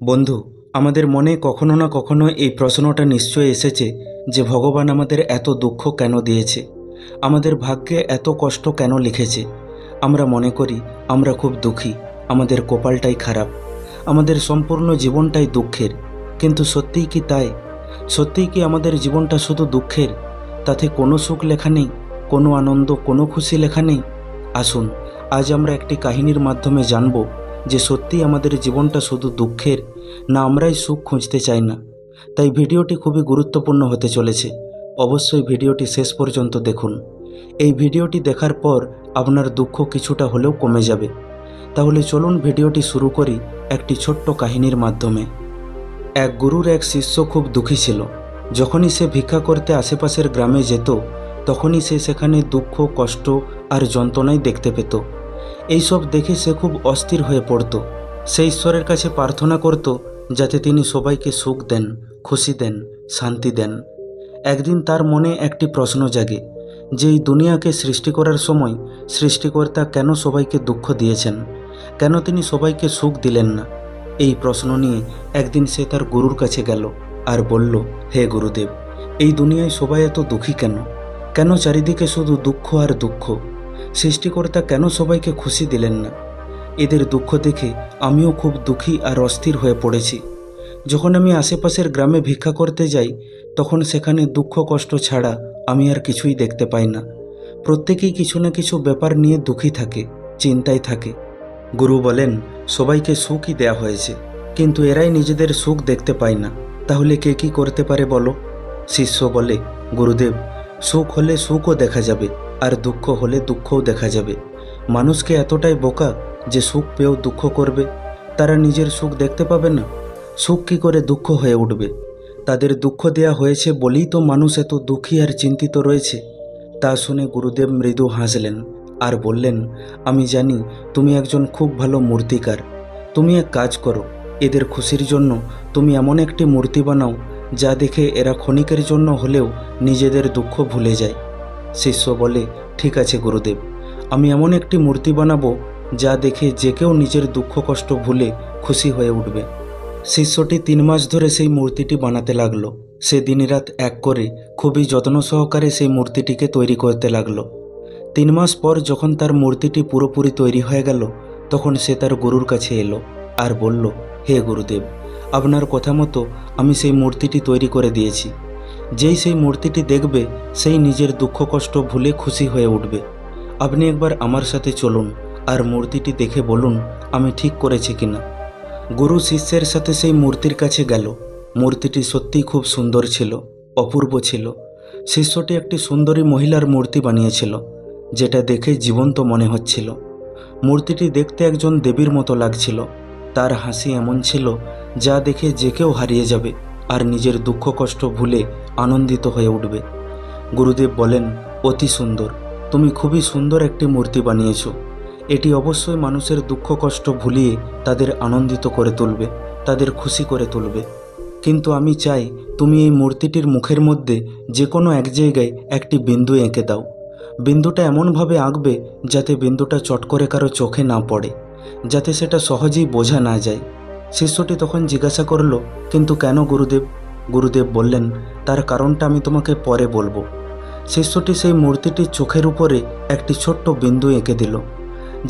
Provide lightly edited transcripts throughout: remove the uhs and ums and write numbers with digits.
বন্ধু, আমাদের মনে কখনো না কখনো এই প্রশ্নটা নিশ্চয়ই এসেছে যে ভগবান আমাদের এত দুঃখ কেন দিয়েছে, আমাদের ভাগ্যে এত কষ্ট কেন লিখেছে। আমরা মনে করি আমরা খুব দুঃখী, আমাদের কপালটাই খারাপ, আমাদের সম্পূর্ণ জীবনটাই দুঃখের। কিন্তু সত্যিই কি তাই? সত্যিই কি আমাদের জীবনটা শুধু দুঃখের? তাতে কোনো সুখ লেখা নেই, কোনো আনন্দ, কোনো খুশি লেখা নেই? আসুন, আজ আমরা একটি কাহিনীর মাধ্যমে জানব যে সত্যিই আমাদের জীবনটা শুধু দুঃখের, না আমরাই সুখ খুঁজতে চাই না। তাই ভিডিওটি খুবই গুরুত্বপূর্ণ হতে চলেছে। অবশ্যই ভিডিওটি শেষ পর্যন্ত দেখুন। এই ভিডিওটি দেখার পর আপনার দুঃখ কিছুটা হলেও কমে যাবে। তাহলে চলুন ভিডিওটি শুরু করি একটি ছোট্ট কাহিনীর মাধ্যমে। এক গুরুর এক শিষ্য খুব দুঃখী ছিল। যখনই সে ভিক্ষা করতে আশেপাশের গ্রামে যেত, তখনই সে সেখানে দুঃখ, কষ্ট আর যন্ত্রণাই দেখতে পেত। এইসব দেখে সে খুব অস্থির হয়ে পড়ত। সে ঈশ্বরের কাছে প্রার্থনা করত যাতে তিনি সবাইকে সুখ দেন, খুশি দেন, শান্তি দেন। একদিন তার মনে একটি প্রশ্ন জাগে যে এই দুনিয়াকে সৃষ্টি করার সময় সৃষ্টিকর্তা কেন সবাইকে দুঃখ দিয়েছেন, কেন তিনি সবাইকে সুখ দিলেন না। এই প্রশ্ন নিয়ে একদিন সে তার গুরুর কাছে গেল আর বলল, হে গুরুদেব, এই দুনিয়ায় সবাই এত দুঃখী কেন? কেন চারিদিকে শুধু দুঃখ আর দুঃখ? সৃষ্টিকর্তা কেন সবাইকে খুশি দিলেন না? এদের দুঃখ দেখে আমিও খুব দুঃখী আর অস্থির হয়ে পড়েছি। যখন আমি আশেপাশের গ্রামে ভিক্ষা করতে যাই, তখন সেখানে দুঃখ কষ্ট ছাড়া আমি আর কিছুই দেখতে পাই না। প্রত্যেকেই কিছু না কিছু ব্যাপার নিয়ে দুঃখী থাকে, চিন্তায় থাকে। গুরু বলেন, সবাইকে সুখই দেয়া হয়েছে, কিন্তু এরাই নিজেদের সুখ দেখতে পায় না। তাহলে কে কি করতে পারে বলো? শিষ্য বলে, গুরুদেব, সুখ হলে সুখও দেখা যাবে, আর দুঃখ হলে দুঃখও দেখা যাবে। মানুষকে এতটাই বোকা যে সুখ পেয়েও দুঃখ করবে। তারা নিজের সুখ দেখতে পাবে না, সুখ কী করে দুঃখ হয়ে উঠবে? তাদের দুঃখ দেয়া হয়েছে বলেই তো মানুষ এত দুঃখী আর চিন্তিত রয়েছে। তা শুনে গুরুদেব মৃদু হাসলেন আর বললেন, আমি জানি তুমি একজন খুব ভালো মূর্তিকার। তুমি এক কাজ করো, এদের খুশির জন্য তুমি এমন একটি মূর্তি বানাও যা দেখে এরা ক্ষণিকের জন্য হলেও নিজেদের দুঃখ ভুলে যায়। শিষ্য বলে, ঠিক আছে গুরুদেব, আমি এমন একটি মূর্তি বানাবো যা দেখে যে কেউ নিজের দুঃখ কষ্ট ভুলে খুশি হয়ে উঠবে। শিষ্যটি 3 মাস ধরে সেই মূর্তিটি বানাতে লাগলো। সে দিনরাত এক করে খুবই যত্ন সহকারে সেই মূর্তিটিকে তৈরি করতে লাগলো। 3 মাস পর যখন তার মূর্তিটি পুরোপুরি তৈরি হয়ে গেল, তখন সে তার গুরুর কাছে এলো আর বলল, হে গুরুদেব, আপনার কথা মতো আমি সেই মূর্তিটি তৈরি করে দিয়েছি। যেই সেই মূর্তিটি দেখবে, সেই নিজের দুঃখ কষ্ট ভুলে খুশি হয়ে উঠবে। আপনি একবার আমার সাথে চলুন আর মূর্তিটি দেখে বলুন আমি ঠিক করেছি কিনা। গুরু শিষ্যের সাথে সেই মূর্তির কাছে গেল। মূর্তিটি সত্যিই খুব সুন্দর ছিল, অপূর্ব ছিল। শিষ্যটি একটি সুন্দরী মহিলার মূর্তি বানিয়েছিল, যেটা দেখে জীবন্ত মনে হচ্ছিল। মূর্তিটি দেখতে একজন দেবীর মতো লাগছিল। তার হাসি এমন ছিল যা দেখে যে কেউ হারিয়ে যাবে আর নিজের দুঃখ কষ্ট ভুলে আনন্দিত হয়ে উঠবে। গুরুদেব বলেন, অতি সুন্দর, তুমি খুবই সুন্দর একটি মূর্তি বানিয়েছো। এটি অবশ্যই মানুষের দুঃখ কষ্ট ভুলিয়ে তাদের আনন্দিত করে তুলবে, তাদের খুশি করে তুলবে। কিন্তু আমি চাই তুমি এই মূর্তিটির মুখের মধ্যে যে কোনো এক জায়গায় একটি বিন্দু এঁকে দাও। বিন্দুটা এমনভাবে আঁকবে যাতে বিন্দুটা চট করে কারো চোখে না পড়ে, যাতে সেটা সহজেই বোঝা না যায়। শিষ্যটি তখন জিজ্ঞাসা করল, কিন্তু কেন গুরুদেব? গুরুদেব বললেন, তার কারণটা আমি তোমাকে পরে বলবো। শিষ্যটি সেই মূর্তিটির চোখের উপরে একটি ছোট্ট বিন্দু এঁকে দিল,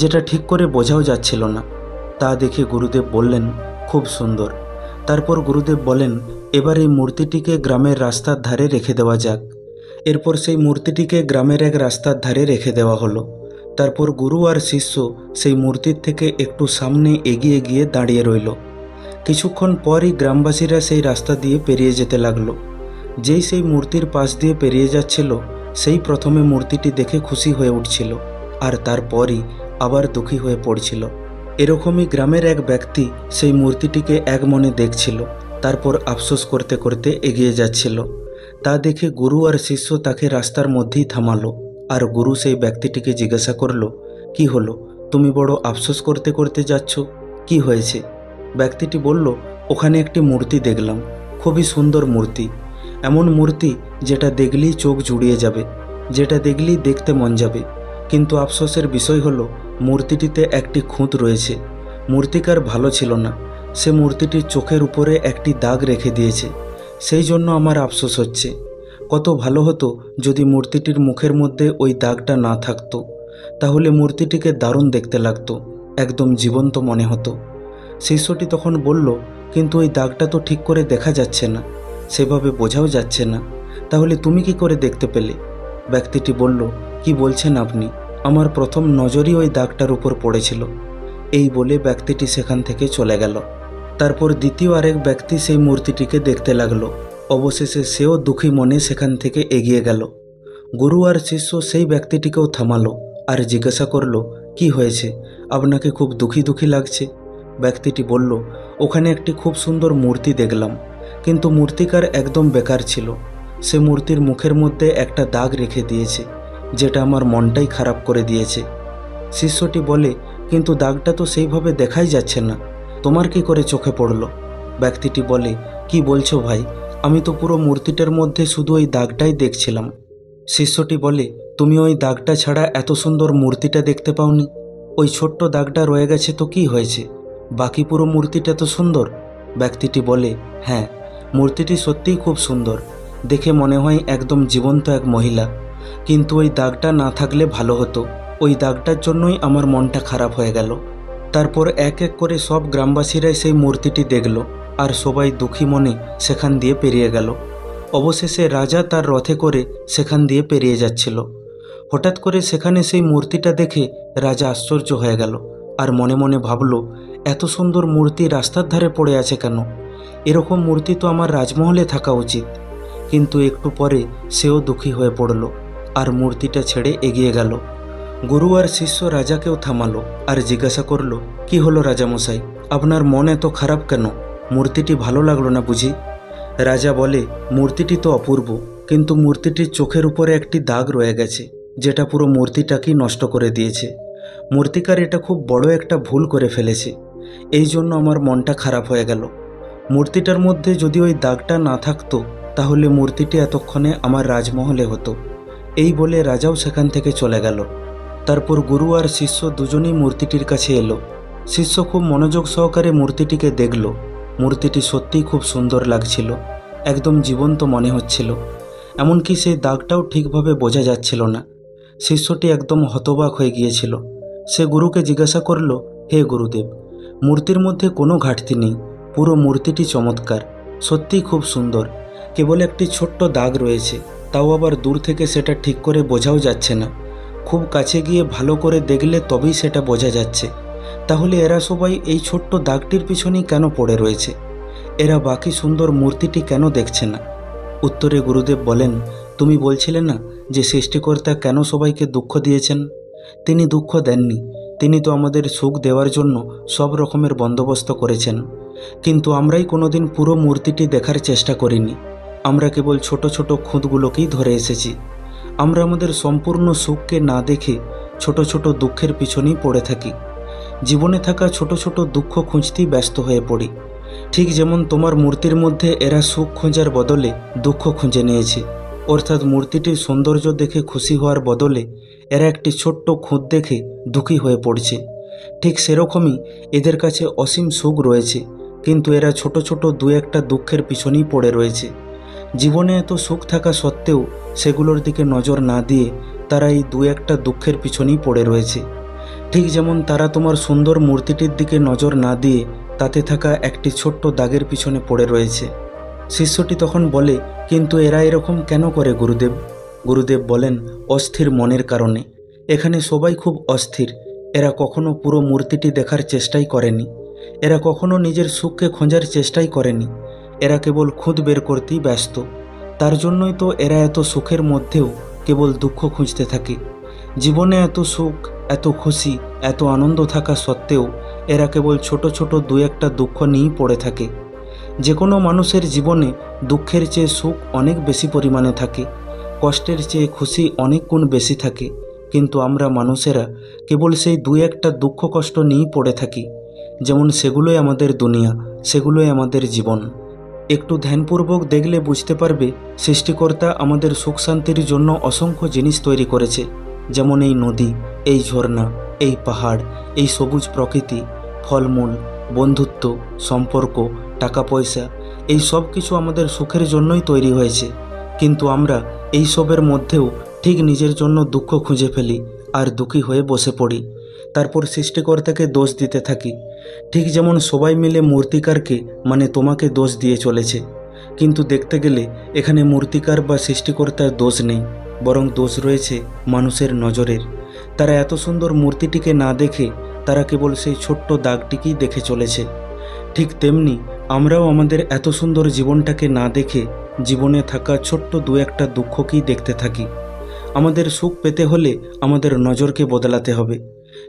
যেটা ঠিক করে বোঝাও যাচ্ছিল না। তা দেখে গুরুদেব বললেন, খুব সুন্দর। তারপর গুরুদেব বলেন, এবার এই মূর্তিটিকে গ্রামের রাস্তার ধারে রেখে দেওয়া যাক। এরপর সেই মূর্তিটিকে গ্রামের এক রাস্তার ধারে রেখে দেওয়া হলো। তারপর গুরু আর শিষ্য সেই মূর্তির থেকে একটু সামনে এগিয়ে গিয়ে দাঁড়িয়ে রইল। কিছুক্ষণ পরই গ্রামবাসীরা সেই রাস্তা দিয়ে পেরিয়ে যেতে লাগলো। যেই সেই মূর্তির পাশ দিয়ে পেরিয়ে যাচ্ছিল, সেই প্রথমে মূর্তিটি দেখে খুশি হয়ে উঠছিল, আর তারপরই আবার দুঃখী হয়ে পড়ছিল। এরকমই গ্রামের এক ব্যক্তি সেই মূর্তিটিকে এক মনে দেখছিল, তারপর আফসোস করতে করতে এগিয়ে যাচ্ছিল। তা দেখে গুরু আর শিষ্য তাকে রাস্তার মধ্যেই থামালো, আর গুরু সেই ব্যক্তিটিকে জিজ্ঞাসা করল, কি হলো, তুমি বড় আফসোস করতে করতে যাচ্ছ, কি হয়েছে? ব্যক্তিটি বলল, ওখানে একটি মূর্তি দেখলাম, খুবই সুন্দর মূর্তি, এমন মূর্তি যেটা দেখলেই চোখ জুড়িয়ে যাবে, যেটা দেখলেই দেখতে মন যাবে। কিন্তু আফসোসের বিষয় হলো মূর্তিটিতে একটি খুঁত রয়েছে। মূর্তিকার ভালো ছিল না, সে মূর্তিটির চোখের উপরে একটি দাগ রেখে দিয়েছে। সেই জন্য আমার আফসোস হচ্ছে। কত ভালো হতো যদি মূর্তিটির মুখের মধ্যে ওই দাগটা না থাকতো, তাহলে মূর্তিটিকে দারুণ দেখতে লাগতো, একদম জীবন্ত মনে হতো। শিষ্যটি তখন বলল, কিন্তু ওই দাগটা তো ঠিক করে দেখা যাচ্ছে না, সেভাবে বোঝাও যাচ্ছে না, তাহলে তুমি কি করে দেখতে পেলে? ব্যক্তিটি বলল, কি বলছেন আপনি? আমার প্রথম নজরই ওই দাগটার উপর পড়েছিল। এই বলে ব্যক্তিটি সেখান থেকে চলে গেল। তারপর দ্বিতীয় আরেক ব্যক্তি সেই মূর্তিটিকে দেখতে লাগলো। অবশেষে সেও দুঃখী মনে সেখান থেকে এগিয়ে গেল। গুরু আর শিষ্য সেই ব্যক্তিটিকেও থামালো আর জিজ্ঞাসা করলো, কি হয়েছে, আপনাকে খুব দুঃখী দুঃখী লাগছে? ব্যক্তিটি বলল, ওখানে একটি খুব সুন্দর মূর্তি দেখলাম, কিন্তু মূর্তিকার একদম বেকার ছিল। সে মূর্তির মুখের মধ্যে একটা দাগ রেখে দিয়েছে, যেটা আমার মনটাই খারাপ করে দিয়েছে। শিষ্যটি বলে, কিন্তু দাগটা তো সেইভাবে দেখাই যাচ্ছে না, তোমার কি করে চোখে পড়ল? ব্যক্তিটি বলে, কি বলছো ভাই, আমি তো পুরো মূর্তিটার মধ্যে শুধু ওই দাগটাই দেখছিলাম। শিষ্যটি বলে, তুমি ওই দাগটা ছাড়া এত সুন্দর মূর্তিটা দেখতে পাওনি? ওই ছোট্ট দাগটা রয়ে গেছে তো কি হয়েছে, বাকি পুরো মূর্তিটা তো সুন্দর। ব্যক্তিটি বলে, হ্যাঁ, মূর্তিটি সত্যিই খুব সুন্দর, দেখে মনে হয় একদম জীবন্ত এক মহিলা, কিন্তু ওই দাগটা না থাকলে ভালো হতো। ওই দাগটার জন্যই আমার মনটা খারাপ হয়ে গেল। তারপর এক এক করে সব গ্রামবাসীরাই সেই মূর্তিটি দেখল আর সবাই দুঃখী মনে সেখান দিয়ে পেরিয়ে গেল। অবশেষে রাজা তার রথে করে সেখান দিয়ে পেরিয়ে যাচ্ছিল। হঠাৎ করে সেখানে সেই মূর্তিটা দেখে রাজা আশ্চর্য হয়ে গেল আর মনে মনে ভাবল, এত সুন্দর মূর্তি রাস্তার ধারে পড়ে আছে কেন? এরকম মূর্তি তো আমার রাজমহলে থাকা উচিত। কিন্তু একটু পরে সেও দুঃখী হয়ে পড়ল আর মূর্তিটা ছেড়ে এগিয়ে গেল। গুরু আর শিষ্য রাজাকেও থামালো আর জিজ্ঞাসা করলো, কি হলো রাজামশাই, আপনার মন এত খারাপ কেন? মূর্তিটি ভালো লাগলো না বুঝি? রাজা বলে, মূর্তিটি তো অপূর্ব, কিন্তু মূর্তিটির চোখের উপরে একটি দাগ রয়ে গেছে, যেটা পুরো মূর্তিটাকেই নষ্ট করে দিয়েছে। মূর্তিকার এটা খুব বড় একটা ভুল করে ফেলেছে, এই জন্য আমার মনটা খারাপ হয়ে গেল। মূর্তিটার মধ্যে যদি ওই দাগটা না থাকতো, তাহলে মূর্তিটি এতক্ষণে আমার রাজমহলে হতো। এই বলে রাজাও সেখান থেকে চলে গেল। তারপর গুরু আর শিষ্য দুজনেই মূর্তিটির কাছে এলো। শিষ্য খুব মনোযোগ সহকারে মূর্তিটিকে দেখল। মূর্তিটি সত্যিই খুব সুন্দর লাগছিল, একদম জীবন্ত মনে হচ্ছিল, এমনকি সেই দাগটাও ঠিকভাবে বোঝা যাচ্ছিল না। শিষ্যটি একদম হতবাক হয়ে গিয়েছিল। সে গুরুকে জিজ্ঞাসা করল, হে গুরুদেব, মূর্তির মধ্যে কোনো ঘাটতি নেই, পুরো মূর্তিটি চমৎকার, সত্যিই খুব সুন্দর, কেবল একটি ছোট্ট দাগ রয়েছে, তাও আবার দূর থেকে সেটা ঠিক করে বোঝাও যাচ্ছে না, খুব কাছে গিয়ে ভালো করে দেখলে তবেই সেটা বোঝা যাচ্ছে। তাহলে এরা সবাই এই ছোট্ট দাগটির পিছনেই কেন পড়ে রয়েছে? এরা বাকি সুন্দর মূর্তিটি কেন দেখছে না? উত্তরে গুরুদেব বলেন, তুমি বলছিলে না যে সৃষ্টিকর্তা কেন সবাইকে দুঃখ দিয়েছেন? তিনি দুঃখ দেননি, তিনি তো আমাদের সুখ দেওয়ার জন্য সব রকমের বন্দোবস্ত করেছেন, কিন্তু আমরাই কোনোদিন পুরো মূর্তিটি দেখার চেষ্টা করিনি। আমরা কেবল ছোট ছোট খুঁতগুলোকেই ধরে এসেছি। আমরা আমাদের সম্পূর্ণ সুখকে না দেখে ছোট ছোট দুঃখের পিছনেই পড়ে থাকি। জীবনে থাকা ছোট ছোট দুঃখ খুঁজতেই ব্যস্ত হয়ে পড়ি। ঠিক যেমন তোমার মূর্তির মধ্যে এরা সুখ খোঁজার বদলে দুঃখ খুঁজে নিয়েছে, অর্থাৎ মূর্তিটির সৌন্দর্য দেখে খুশি হওয়ার বদলে এরা একটি ছোট্ট খুঁত দেখে দুঃখী হয়ে পড়ছে। ঠিক সেরকমই এদের কাছে অসীম সুখ রয়েছে, কিন্তু এরা ছোট ছোট দু একটা দুঃখের পিছনেই পড়ে রয়েছে। জীবনে এত সুখ থাকা সত্ত্বেও সেগুলোর দিকে নজর না দিয়ে তারা এই দু একটা দুঃখের পিছনেই পড়ে রয়েছে। ঠিক যেমন তারা তোমার সুন্দর মূর্তিটির দিকে নজর না দিয়ে তাতে থাকা একটি ছোট্ট দাগের পিছনে পড়ে রয়েছে। শিষ্যটি তখন বলে, কিন্তু এরা এরকম কেন করে গুরুদেব? গুরুদেব বলেন, অস্থির মনের কারণে। এখানে সবাই খুব অস্থির। এরা কখনো পুরো মূর্তিটি দেখার চেষ্টাই করেনি, এরা কখনো নিজের সুখকে খোঁজার চেষ্টাই করেনি, এরা কেবল খুঁত বের করতেই ব্যস্ত। তার জন্যই তো এরা এত সুখের মধ্যেও কেবল দুঃখ খুঁজতে থাকে। জীবনে এত সুখ, এত খুশি, এত আনন্দ থাকা সত্ত্বেও এরা কেবল ছোট ছোট দু একটা দুঃখ নিয়েই পড়ে থাকে। যে কোনো মানুষের জীবনে দুঃখের চেয়ে সুখ অনেক বেশি পরিমাণে থাকে, কষ্টের চেয়ে খুশি অনেক গুণ বেশি থাকে, কিন্তু আমরা মানুষেরা কেবল সেই দু একটা দুঃখ কষ্ট নিয়েই পড়ে থাকি। যেমন সেগুলোই আমাদের দুনিয়া, সেগুলোই আমাদের জীবন। একটু ধ্যানপূর্বক দেখলে বুঝতে পারবে সৃষ্টিকর্তা আমাদের সুখ শান্তির জন্য অসংখ্য জিনিস তৈরি করেছে, যেমন এই নদী, এই ঝর্ণা, এই পাহাড়, এই সবুজ প্রকৃতি, ফলমূল, বন্ধুত্ব, সম্পর্ক, টাকা পয়সা এই সব কিছু আমাদের সুখের জন্যই তৈরি হয়েছে, কিন্তু আমরা এই সবের মধ্যেও ঠিক নিজের জন্য দুঃখ খুঁজে ফেলি আর দুঃখী হয়ে বসে পড়ি। তারপর সৃষ্টিকর্তাকে দোষ দিতে থাকি। ঠিক যেমন সবাই মিলে মূর্তিকারকে মানে তোমাকে দোষ দিয়ে চলেছে, কিন্তু দেখতে গেলে এখানে মূর্তিকার বা সৃষ্টিকর্তার দোষ নেই, বরং দোষ রয়েছে মানুষের নজরের। তারা এত সুন্দর মূর্তিটিকে না দেখে তারা কেবল সেই ছোট্ট দাগটিকেই দেখে চলেছে। ঠিক তেমনি আমরাও আমাদের এত সুন্দর জীবনটাকে না দেখে জীবনে থাকা ছোট্ট দু একটা দুঃখকেই দেখতে থাকি। আমাদের সুখ পেতে হলে আমাদের নজরকে বদলাতে হবে।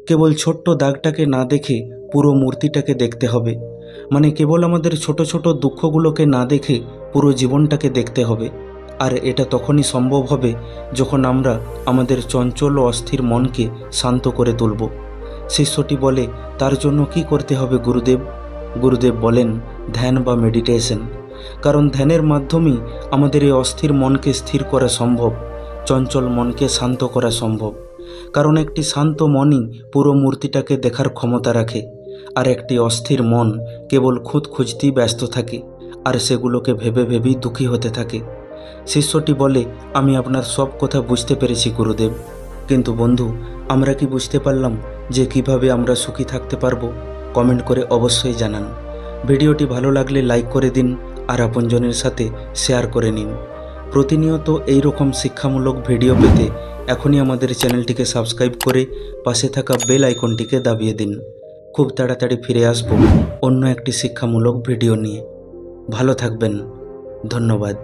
কেবল ছোট্ট দাগটাকে না দেখে পুরো মূর্তিটাকে দেখতে হবে। মানে কেবল আমাদের ছোট ছোট দুঃখগুলোকে না দেখে পুরো জীবনটাকে দেখতে হবে। আর এটা তখনই সম্ভব হবে যখন আমরা আমাদের চঞ্চল ও অস্থির মনকে শান্ত করে তুলব। শিষ্যটি বলে, তার জন্য কি করতে হবে গুরুদেব? গুরুদেব বলেন, ধ্যান বা মেডিটেশন। কারণ ধ্যানের মাধ্যমেই আমাদের এই অস্থির মনকে স্থির করা সম্ভব, চঞ্চল মনকে শান্ত করা সম্ভব। কারণ একটি শান্ত মনই পুরো মূর্তিটাকে দেখার ক্ষমতা রাখে, আর একটি অস্থির মন কেবল খুঁত খুঁজতেই ব্যস্ত থাকে, আর সেগুলোকে ভেবে ভেবেই দুঃখী হতে থাকে। শিষ্যটি বলে, আমি আপনার সব কথা বুঝতে পেরেছি গুরুদেব, কিন্তু বন্ধু, আমরা কি বুঝতে পারলাম যে কিভাবে আমরা সুখী থাকতে পারবো? কমেন্ট করে অবশ্যই জানান। ভিডিওটি ভালো লাগলে লাইক করে দিন আর আপনজনের সাথে শেয়ার করে নিন। প্রতিনিয়ত এই রকম শিক্ষামূলক ভিডিও পেতে এখনই আমাদের চ্যানেলটিকে সাবস্ক্রাইব করে পাশে থাকা বেল আইকনটিকে দাবিয়ে দিন। খুব তাড়াতাড়ি ফিরে আসব অন্য একটি শিক্ষামূলক ভিডিও নিয়ে। ভালো থাকবেন। ধন্যবাদ।